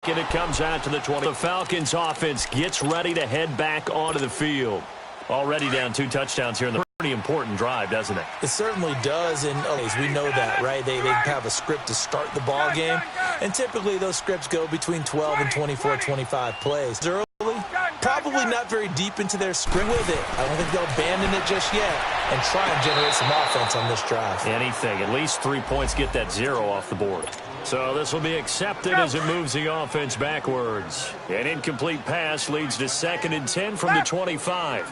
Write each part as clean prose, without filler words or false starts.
And it comes out to the 20. The Falcons offense gets ready to head back onto the field. Already down 2 touchdowns here in the pretty important drive, doesn't it? It certainly does, and we know that, right? They have a script to start the ball game, and typically those scripts go between 12 and 24, 25 plays. Early, probably not very deep into their script with it. I don't think they'll abandon it just yet and try and generate some offense on this drive. Anything. At least 3 points, get that 0 off the board. So this will be accepted as it moves the offense backwards. An incomplete pass leads to 2nd and 10 from the 25.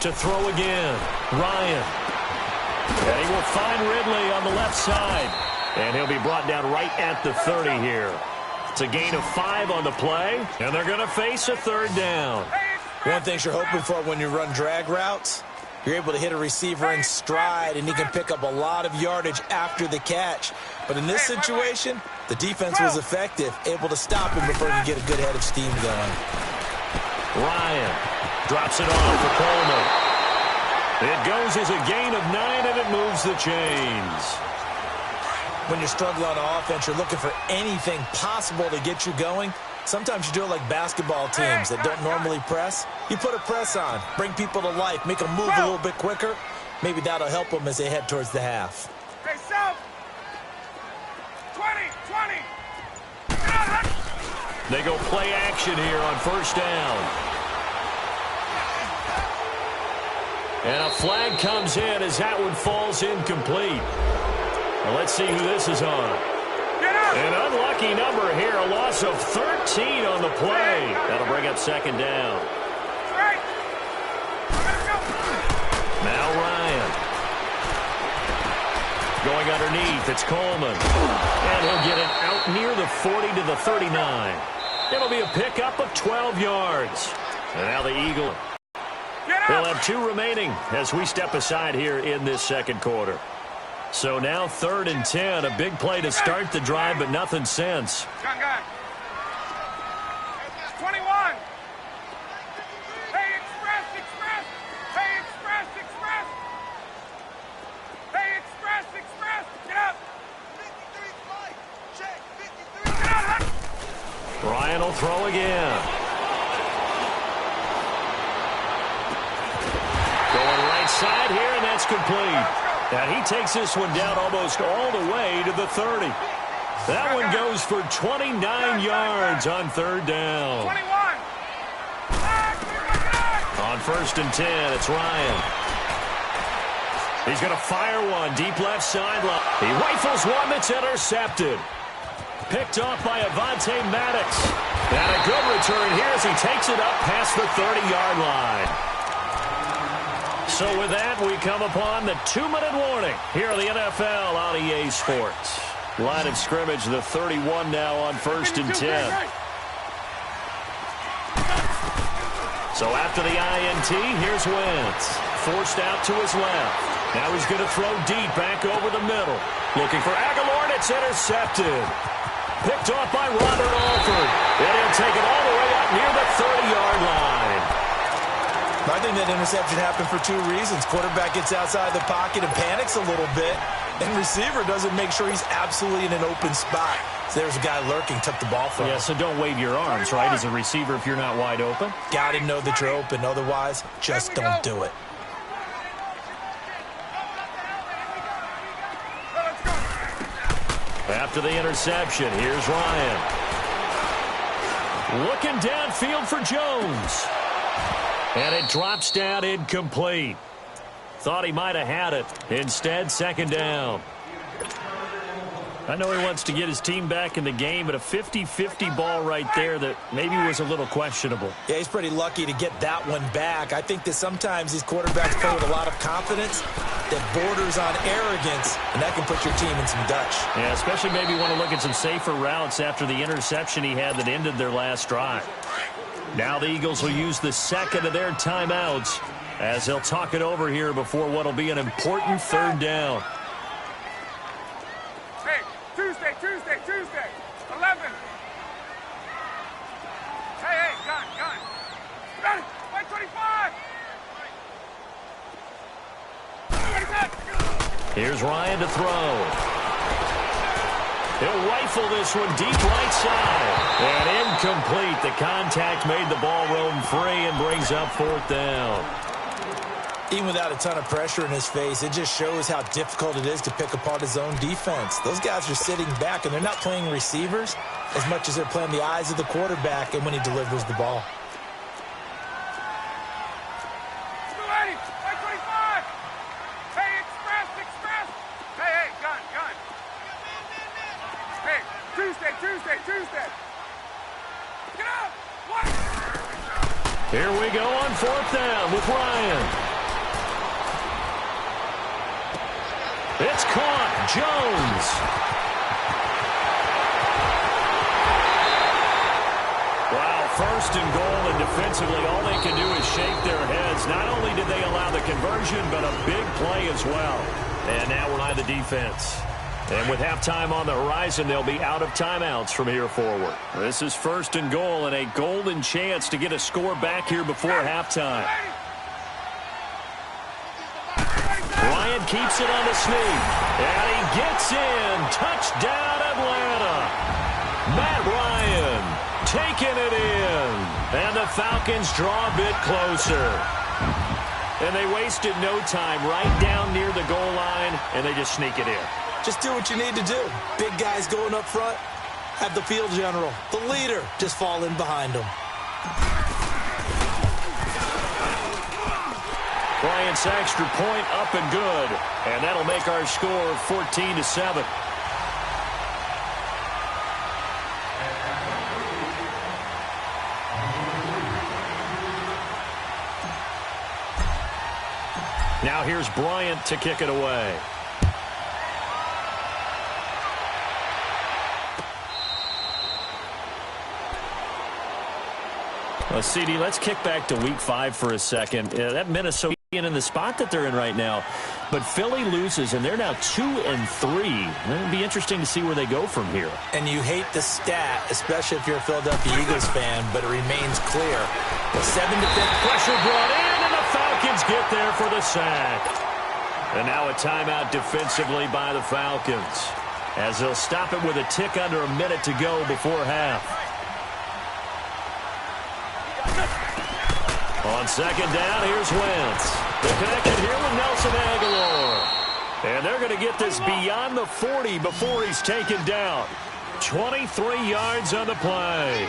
To throw again, Ryan. And he will find Ridley on the left side. And he'll be brought down right at the 30 here. It's a gain of 5 on the play, and they're going to face a 3rd down. One thing you're hoping for when you run drag routes, you're able to hit a receiver in stride, and he can pick up a lot of yardage after the catch. But in this situation, the defense was effective, able to stop him before he could get a good head of steam going. Ryan drops it off for Coleman. It goes as a gain of 9, and it moves the chains. When you're struggling on offense, you're looking for anything possible to get you going. Sometimes you do it like basketball teams that don't normally press. You put a press on, bring people to life, make them move a little bit quicker. Maybe that'll help them as they head towards the half. Hey, South! 20, 20! They go play action here on 1st down. And a flag comes in as that one falls incomplete. Now let's see who this is on. An unlucky number here, a loss of 13 on the play. That'll bring up 2nd down. Now Ryan. Going underneath, it's Coleman. And he'll get it out near the 40 to the 39. It'll be a pickup of 12 yards. And now the Eagle. They'll have 2 remaining as we step aside here in this 2nd quarter. So now 3rd and 10, a big play to start the drive, but nothing since. 21. Hey, express, express. Hey, express, express. Hey, express, express. Get up. 53, check, 53. Get up. Ryan will throw again. Going right side here, and that's complete. And he takes this one down almost all the way to the 30. That one goes for 29 yards on 3rd down. 21. On 1st and 10, it's Ryan. He's going to fire one deep left sideline. He rifles one that's intercepted. Picked off by Avonte Maddox. And a good return here as he takes it up past the 30-yard line. So with that, we come upon the 2-minute warning here in the NFL on EA Sports. Line of scrimmage, the 31 now on 1st and 10. So after the INT, here's Wentz. Forced out to his left. Now he's going to throw deep back over the middle. Looking for Aguilar, and it's intercepted. Picked off by Robert Alford. And he'll take it all the way up near the 30-yard line. I think that interception happened for 2 reasons. Quarterback gets outside the pocket and panics a little bit, and receiver doesn't make sure he's absolutely in an open spot. So there's a guy lurking, took the ball from him. Yeah, so don't wave your arms, right, as a receiver if you're not wide open. Got to know that you're open. Otherwise, just don't do it. After the interception, here's Ryan. Looking downfield for Jones. And it drops down incomplete. Thought he might have had it. Instead, 2nd down. I know he wants to get his team back in the game, but a 50-50 ball right there that maybe was a little questionable. Yeah, he's pretty lucky to get that one back. I think that sometimes these quarterbacks play with a lot of confidence that borders on arrogance, and that can put your team in some Dutch. Yeah, especially maybe want to look at some safer routes after the interception he had that ended their last drive. Now the Eagles will use the 2nd of their timeouts as they'll talk it over here before what will be an important 3rd down. Hey, Tuesday. 11. Hey, gun. Ready, white 25. Here's Ryan to throw. He'll rifle this one deep right side. And incomplete. The contact made the ball roam free and brings up 4th down. Even without a ton of pressure in his face, it just shows how difficult it is to pick apart his own defense. Those guys are sitting back, and they're not playing receivers as much as they're playing the eyes of the quarterback and when he delivers the ball. Tuesday. Get up! What? Here we go on 4th down with Ryan. It's caught. Jones. Wow, 1st and goal, and defensively all they can do is shake their heads. Not only did they allow the conversion, but a big play as well. And now we're by the defense. And with halftime on the horizon, they'll be out of timeouts from here forward. This is 1st and goal and a golden chance to get a score back here before halftime. Ryan keeps it on the sneak. And he gets in. Touchdown, Atlanta. Matt Ryan taking it in. And the Falcons draw a bit closer. And they wasted no time right down near the goal line, and they just sneak it in. Just do what you need to do. Big guys going up front. Have the field general, the leader, just fall in behind them. Bryant's extra point up and good. And that'll make our score 14-7. Now here's Bryant to kick it away. Well, CD, let's kick back to Week 5 for a second. That Minnesota in the spot that they're in right now. But Philly loses, and they're now 2-3. It'll be interesting to see where they go from here. And you hate the stat, especially if you're a Philadelphia Eagles fan, but it remains clear. The 7-5 pressure brought in, and the Falcons get there for the sack. And now a timeout defensively by the Falcons, as they'll stop it with a tick under a minute to go before half. On 2nd down, here's Wentz. The connection here with Nelson Aguilar. And they're going to get this beyond the 40 before he's taken down. 23 yards on the play.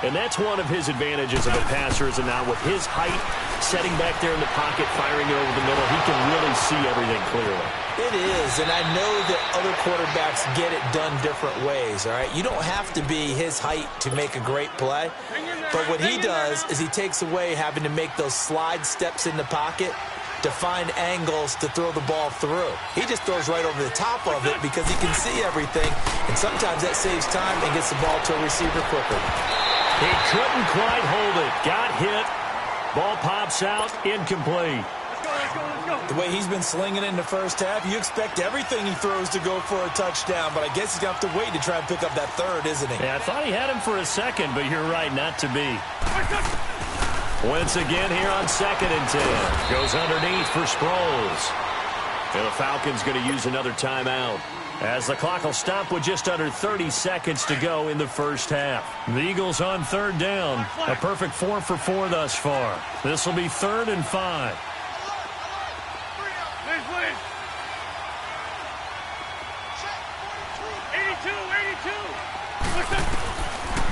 And that's one of his advantages of a passer, is now with his height, setting back there in the pocket, firing it over the middle, he can really see everything clearly. It is, and I know that other quarterbacks get it done different ways, all right? You don't have to be his height to make a great play, but what he does is he takes away having to make those slide steps in the pocket to find angles to throw the ball through. He just throws right over the top of it because he can see everything, and sometimes that saves time and gets the ball to a receiver quicker. He couldn't quite hold it. Got hit. Ball pops out. Incomplete. The way he's been slinging in the first half, you expect everything he throws to go for a touchdown, but I guess he's going to have to wait to try and pick up that third, isn't he? Yeah, I thought he had him for a second, but you're right, not to be. Once again here on 2nd and 10. Goes underneath for Sproles. And the Falcons going to use another timeout, as the clock will stop with just under 30 seconds to go in the first half. The Eagles on 3rd down. A perfect 4 for 4 thus far. This will be 3rd and 5.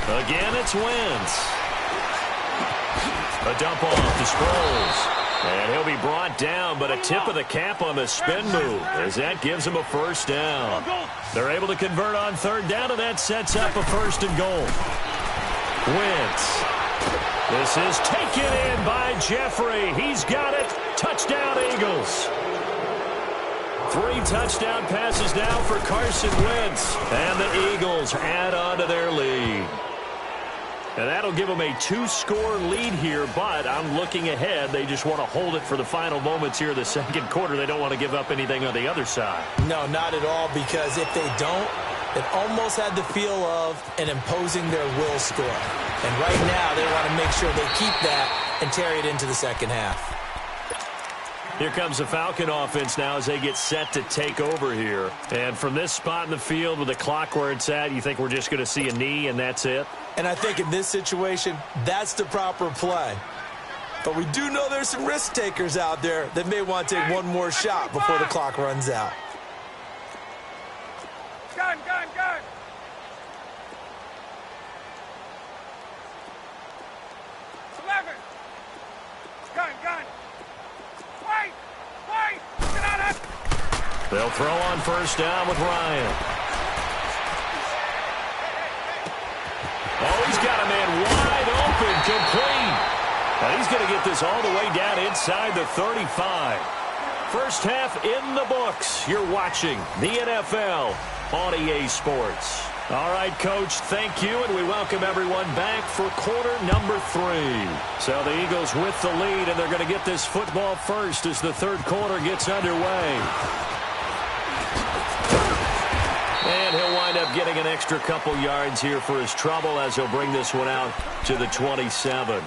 Again, it's Wentz. A dump off to Sproles. And he'll be brought down, but a tip of the cap on the spin move, as that gives him a 1st down. They're able to convert on 3rd down, and that sets up a 1st and goal. Wentz. This is taken in by Jeffrey. He's got it. Touchdown, Eagles. 3 touchdown passes now for Carson Wentz. And the Eagles add on to their lead. And that'll give them a 2-score lead here, but I'm looking ahead. They just want to hold it for the final moments here of the 2nd quarter. They don't want to give up anything on the other side. No, not at all, because if they don't, it almost had the feel of an imposing their will score. And right now, they want to make sure they keep that and carry it into the 2nd half. Here comes the Falcon offense now as they get set to take over here. And from this spot in the field with the clock where it's at, you think we're just going to see a knee and that's it? And I think in this situation, that's the proper play. But we do know there's some risk takers out there that may want to take one more shot before the clock runs out. Gun, gun, gun. Gun, gun. Wait, wait. Get out of it. They'll throw on first down with Ryan. Oh, he's got a man wide open, complete. And he's going to get this all the way down inside the 35. First half in the books. You're watching the NFL on EA Sports. All right, Coach, thank you, and we welcome everyone back for quarter number 3. So the Eagles with the lead, and they're going to get this football first as the third quarter gets underway. And he'll wind up getting an extra couple yards here for his trouble as he'll bring this one out to the 27.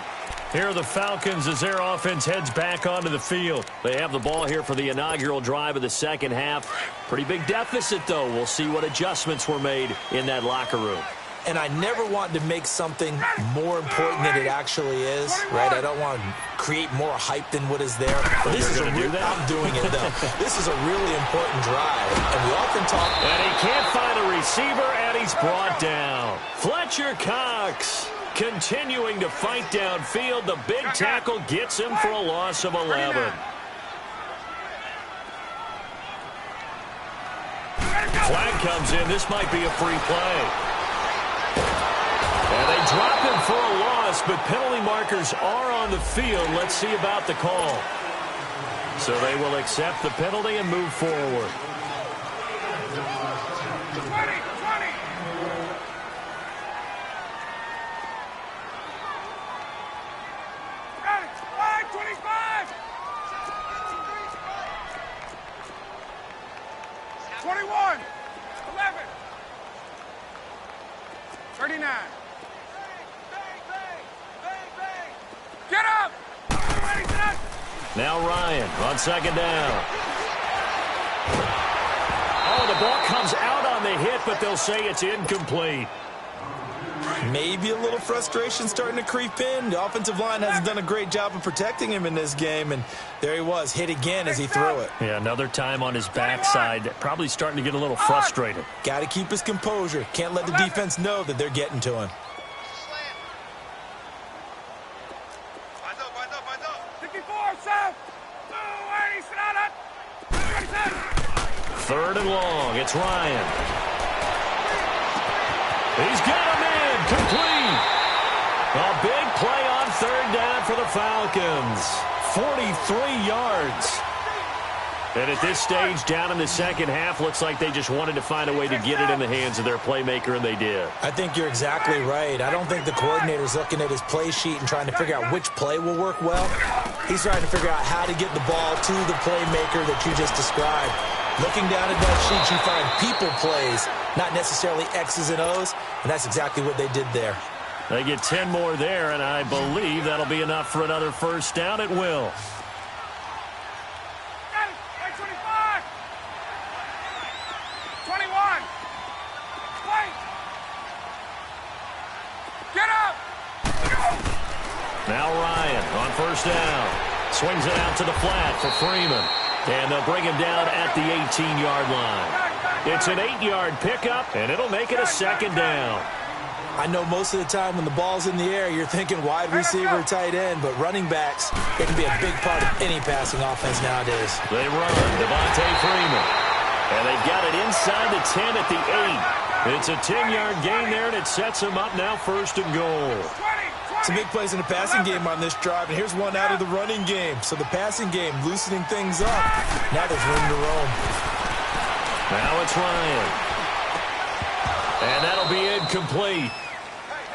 Here are the Falcons as their offense heads back onto the field. They have the ball here for the inaugural drive of the second half. Pretty big deficit, though. We'll see what adjustments were made in that locker room. And I never want to make something more important than it actually is, right? I don't want to create more hype than what is there. But this is do that? I'm doing it, though. This is a really important drive. And we often talk. And he can't find a receiver, and he's brought down. Fletcher Cox continuing to fight downfield. The big tackle gets him for a loss of 11. Flag comes in. This might be a free play. And they drop him for a loss, but penalty markers are on the field. Let's see about the call. So they will accept the penalty and move forward. 20. Ready. 25. 21. 11. 39. Get up! Ready, set. Now Ryan on second down. Oh, the ball comes out on the hit, but they'll say it's incomplete. Maybe a little frustration starting to creep in. The offensive line hasn't done a great job of protecting him in this game, and there he was, hit again as he threw it. Yeah, another time on his backside. Probably starting to get a little frustrated. Got to keep his composure. Can't let the defense know that they're getting to him. 54, Sam. 280, sit out it. 3rd and long. It's Ryan. He's got him in. Complete. A big play on 3rd down for the Falcons. 43 yards. And at this stage, down in the second half, looks like they just wanted to find a way to get it in the hands of their playmaker, and they did. I think you're exactly right. I don't think the coordinator's looking at his play sheet and trying to figure out which play will work well. He's trying to figure out how to get the ball to the playmaker that you just described. Looking down at that sheet, you find people plays, not necessarily X's and O's, and that's exactly what they did there. They get 10 more there, and I believe that'll be enough for another first down. It will. 25. 21. Wait. Get up. Now Ryan on first down. Swings it out to the flat for Freeman. And they'll bring him down at the 18-yard line. It's an 8-yard pickup, and it'll make it a second down. I know most of the time when the ball's in the air, you're thinking wide receiver, tight end, but running backs, they can be a big part of any passing offense nowadays. They run Devontae Freeman. And they've got it inside the 10 at the 8. It's a 10-yard gain there, and it sets them up now 1st and goal. Some big plays in the passing game on this drive, and here's one out of the running game. So the passing game loosening things up. Now there's room to roam. Now it's Ryan. And that'll be incomplete.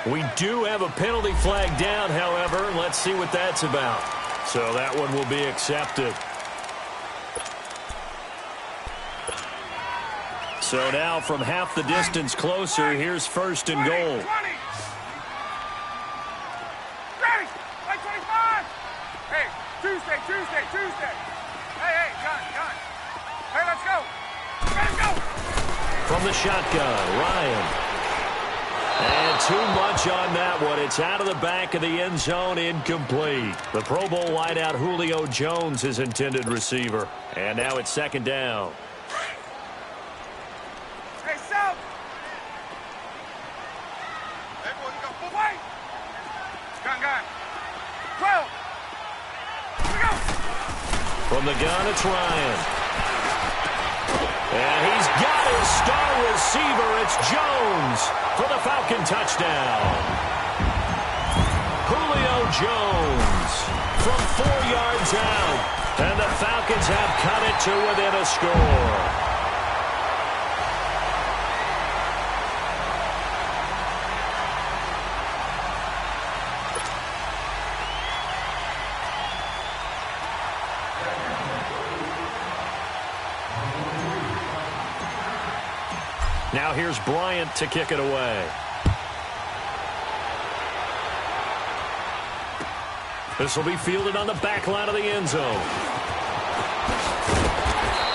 We do have a penalty flag down, however. Let's see what that's about. So that one will be accepted. So now from half the distance closer, here's 1st and goal. Ready. 25. Hey, Tuesday. From the shotgun, Ryan. And too much on that one. It's out of the back of the end zone, incomplete. The Pro Bowl wideout Julio Jones is intended receiver. And now it's second down. Hey, South! Hey, boy, you got full weight! Gun. 12! Here we go! From the gun, it's Ryan. And he's got his star receiver. It's Jones for the Falcon touchdown. Julio Jones from 4 yards out. And the Falcons have cut it to within a score. Now here's Bryant to kick it away. This will be fielded on the back line of the end zone.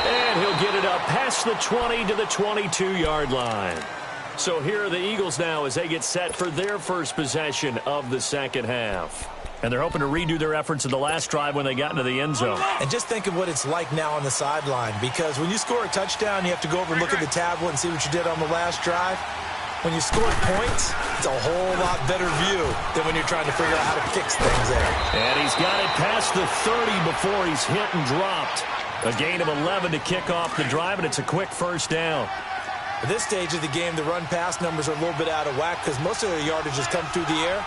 And he'll get it up past the 20 to the 22-yard line. So here are the Eagles now as they get set for their first possession of the second half. And they're hoping to redo their efforts in the last drive when they got into the end zone. And just think of what it's like now on the sideline, because when you score a touchdown, you have to go over and look at the tablet and see what you did on the last drive. When you score points, it's a whole lot better view than when you're trying to figure out how to fix things there. And he's got it past the 30 before he's hit and dropped. A gain of 11 to kick off the drive, and it's a quick first down. At this stage of the game, the run-pass numbers are a little bit out of whack because most of their yardage has come through the air.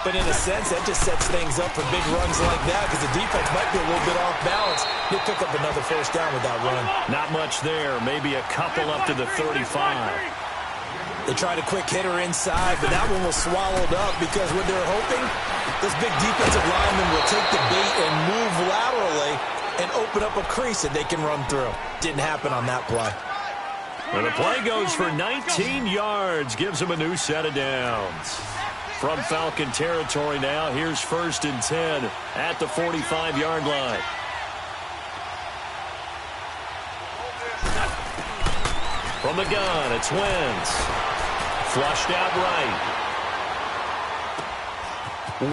But in a sense, that just sets things up for big runs like that because the defense might be a little bit off balance. He'll pick up another first down with that run. Not much there. Maybe a couple up to the 35. They tried a quick hitter inside, but that one was swallowed up because what they're hoping, those big defensive linemen will take the bait and move laterally and open up a crease that they can run through. Didn't happen on that play. And the play goes for 19 yards. Gives them a new set of downs. From Falcon territory now, here's 1st and 10 at the 45-yard line. From the gun, it's Wentz. Flushed out right.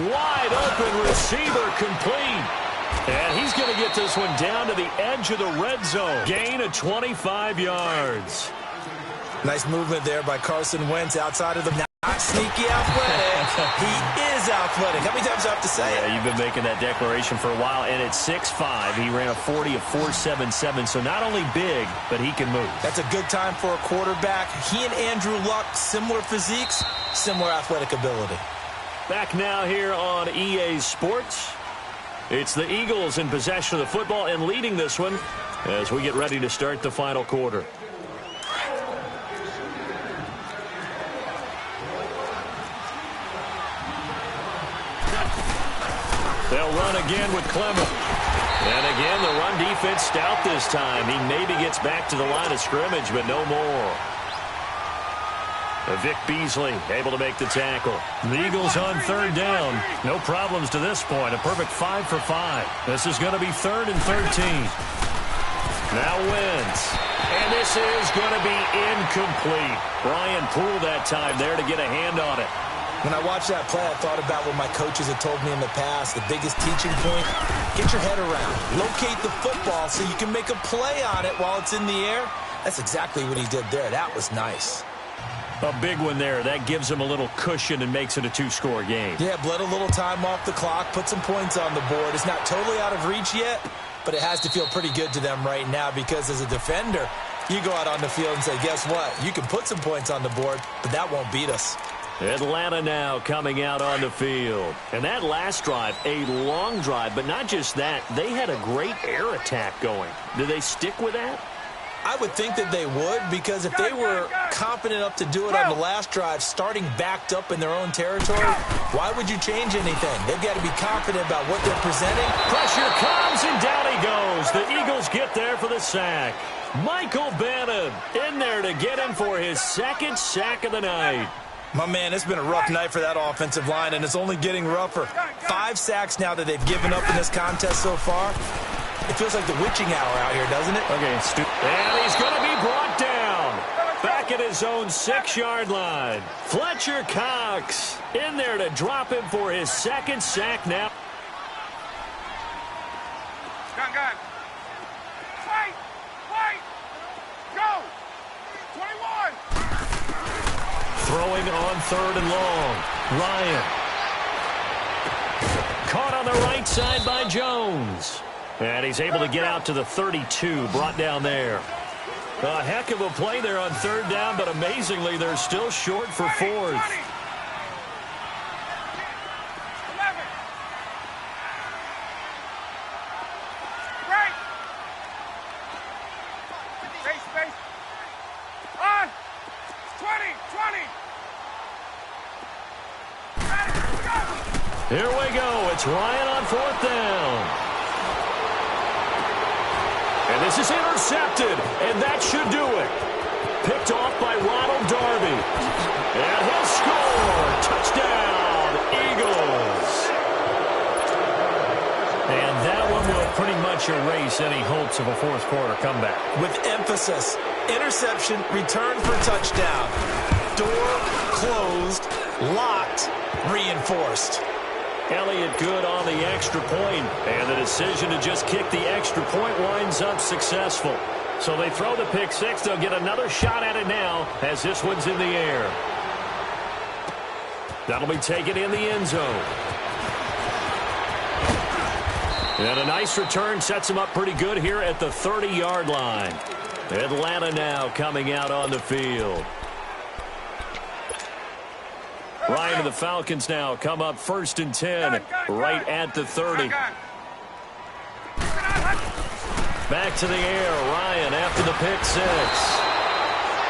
Wide open receiver complete. And he's going to get this one down to the edge of the red zone. Gain of 25 yards. Nice movement there by Carson Wentz outside of the not sneaky athletic. He is athletic. How many times do I have to say it? Yeah, you've been making that declaration for a while, and at 6'5", he ran a 40 of 4.77, so not only big, but he can move. That's a good time for a quarterback. He and Andrew Luck, similar physiques, similar athletic ability. Back now here on EA Sports. It's the Eagles in possession of the football and leading this one as we get ready to start the final quarter. They'll run again with Clement. And again, the run defense stout this time. He maybe gets back to the line of scrimmage, but no more. Vic Beasley able to make the tackle. The Eagles on 3rd down. No problems to this point. A perfect 5 for 5. This is going to be 3rd and 13. Now Wentz. And this is going to be incomplete. Brian Poole that time there to get a hand on it. When I watched that play, I thought about what my coaches had told me in the past. The biggest teaching point, get your head around. Locate the football so you can make a play on it while it's in the air. That's exactly what he did there. That was nice. A big one there. That gives him a little cushion and makes it a 2-score game. Yeah, bled a little time off the clock, put some points on the board. It's not totally out of reach yet, but it has to feel pretty good to them right now because as a defender, you go out on the field and say, guess what? You can put some points on the board, but that won't beat us. Atlanta now coming out on the field. And that last drive, a long drive, but not just that. They had a great air attack going. Do they stick with that? I would think that they would, because if they were confident enough to do it on the last drive, starting backed up in their own territory, why would you change anything? They've got to be confident about what they're presenting. Pressure comes, and down he goes. The Eagles get there for the sack. Michael Bannon in there to get him for his 2nd sack of the night. My man, it's been a rough night for that offensive line, and it's only getting rougher. 5 sacks now that they've given up in this contest so far. It feels like the witching hour out here, doesn't it? Okay, and he's going to be brought down. Back at his own 6-yard line. Fletcher Cox in there to drop him for his second sack now. Gun. Fight! Go! 21! Throwing on 3rd and long. Ryan. Caught on the right side by Jones. And he's able to get out to the 32, brought down there. A heck of a play there on 3rd down, but amazingly, they're still short for 4th. 11. Right. Space. On. 20. Here we go. It's Ryan on 4th down. And this is intercepted, and that should do it. Picked off by Ronald Darby. And he'll score. Touchdown, Eagles. And that one will pretty much erase any hopes of a 4th quarter comeback. With emphasis, interception, return for touchdown. Door closed, locked, reinforced. Elliott good on the extra point, and the decision to just kick the extra point winds up successful. So they throw the pick 6. They'll get another shot at it now as this one's in the air. That'll be taken in the end zone. And a nice return sets him up pretty good here at the 30-yard line. Atlanta now coming out on the field. Ryan and the Falcons now come up 1st and 10, right at the 30. Back to the air, Ryan after the pick 6.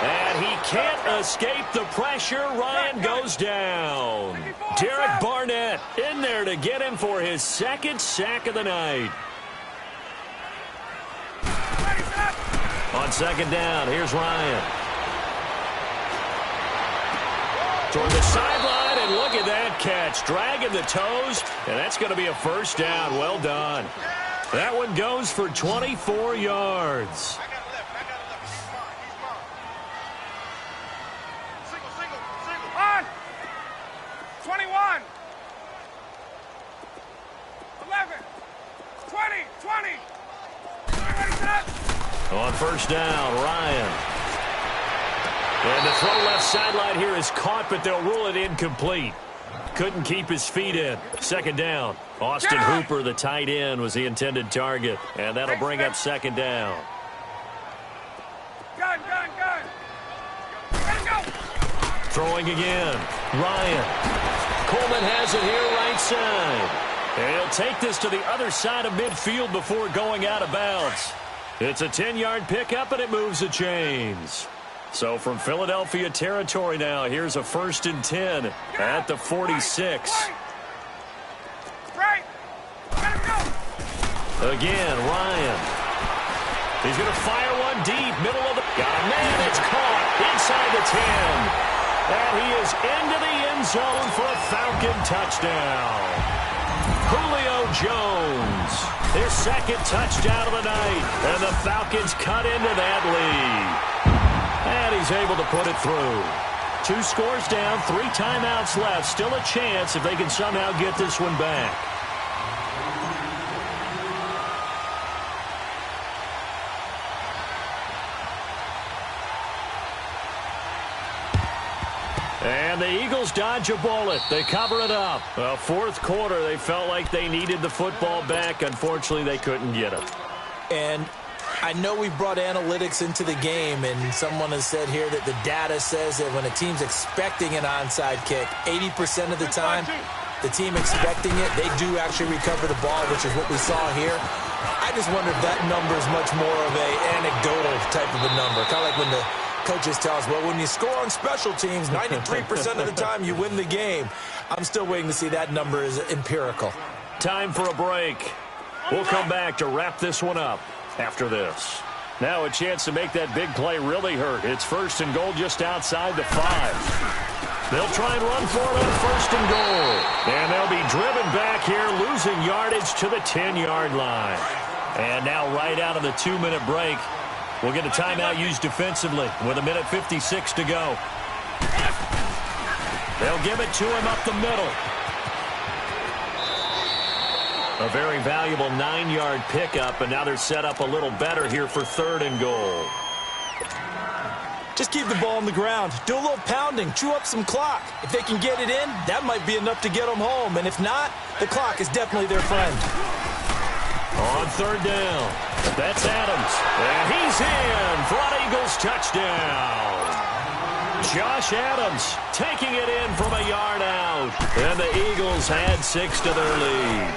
And he can't escape the pressure. Ryan goes down. Derek Barnett in there to get him for his 2nd sack of the night. On 2nd down, here's Ryan. Toward the sideline, and look at that catch. Dragging the toes, and that's going to be a 1st down. Well done. That one goes for 24 yards. I got it left. He's mine. Single. On. 21. 11. 20. Ready, set. On 1st down, Ryan. And the throw left sideline here is caught, but they'll rule it incomplete. Couldn't keep his feet in. 2nd down. Austin Hooper, the tight end, was the intended target. And that'll bring up 2nd down. Gun. Ready, go. Throwing again. Ryan. Coleman has it here right side. And he'll take this to the other side of midfield before going out of bounds. It's a 10-yard pickup, and it moves the chains. So from Philadelphia territory now, here's a 1st and 10 at the 46. Right. Let him go. Again, Ryan. He's going to fire one deep, middle of the... Got a man, it's caught inside the 10. And he is into the end zone for a Falcon touchdown. Julio Jones, his 2nd touchdown of the night. And the Falcons cut into that lead. And he's able to put it through. 2 scores down, 3 timeouts left. Still a chance if they can somehow get this one back. And the Eagles dodge a bullet. They cover it up. 4th quarter, they felt like they needed the football back. Unfortunately, they couldn't get it. And I know we've brought analytics into the game, and someone has said here that the data says that when a team's expecting an onside kick, 80% of the time, the team expecting it, they do actually recover the ball, which is what we saw here. I just wonder if that number is much more of a anecdotal type of a number. Kind of like when the coaches tell us, well, when you score on special teams, 93% of the time you win the game. I'm still waiting to see that number is empirical. Time for a break. We'll come back to wrap this one up after this. Now a chance to make that big play really hurt. It's 1st and goal just outside the 5. They'll try and run for it on 1st and goal. And they'll be driven back here, losing yardage to the 10-yard line. And now right out of the 2-minute break, We'll get a timeout used defensively with 1:56 to go. They'll give it to him up the middle. A very valuable 9-yard pickup, and now they're set up a little better here for 3rd and goal. Just keep the ball on the ground. Do a little pounding. Chew up some clock. If they can get it in, that might be enough to get them home. And if not, the clock is definitely their friend. On 3rd down, that's Adams. And he's in for an Eagles touchdown. Josh Adams taking it in from a yard out. And the Eagles add 6 to their lead.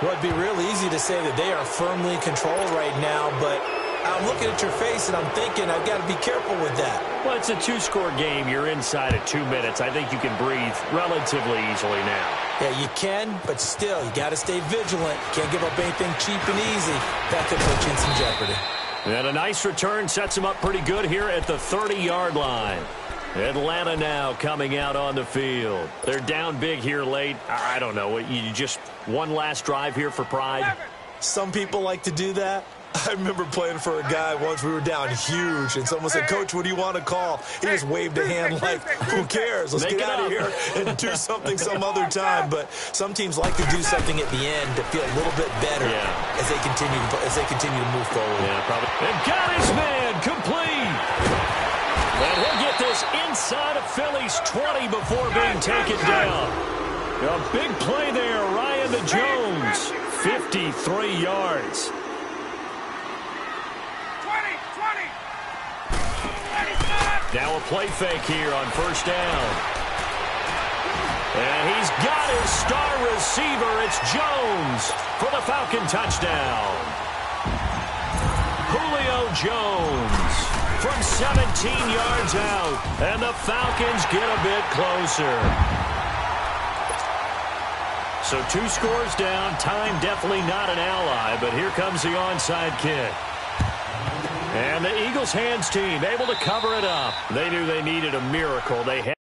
Well, it'd be real easy to say that they are firmly in control right now, but I'm looking at your face and I'm thinking I've got to be careful with that. Well, it's a 2-score game. You're inside at 2 minutes. I think you can breathe relatively easily now. Yeah, you can, but still, you got to stay vigilant. Can't give up anything cheap and easy. That could put you in some jeopardy. And a nice return sets them up pretty good here at the 30-yard line. Atlanta now coming out on the field. They're down big here late. I don't know. You just one last drive here for pride? Some people like to do that. I remember playing for a guy once. We were down huge, and someone said, "Coach, what do you want to call?" He just waved a hand like, "Who cares? Let's get out of here and do something some other time." But some teams like to do something at the end to feel a little bit better as they continue to move forward. Yeah, probably. And got his man complete. And he'll get this inside of Philly's 20 before being taken down. A big play there, Ryan to Jones. 53 yards. 20. Now a play fake here on 1st down. And he's got his star receiver. It's Jones for the Falcon touchdown. Julio Jones from 17 yards out. And the Falcons get a bit closer. So 2 scores down. Time definitely not an ally, but here comes the onside kick. And the Eagles hands team able to cover it up. They knew they needed a miracle. They had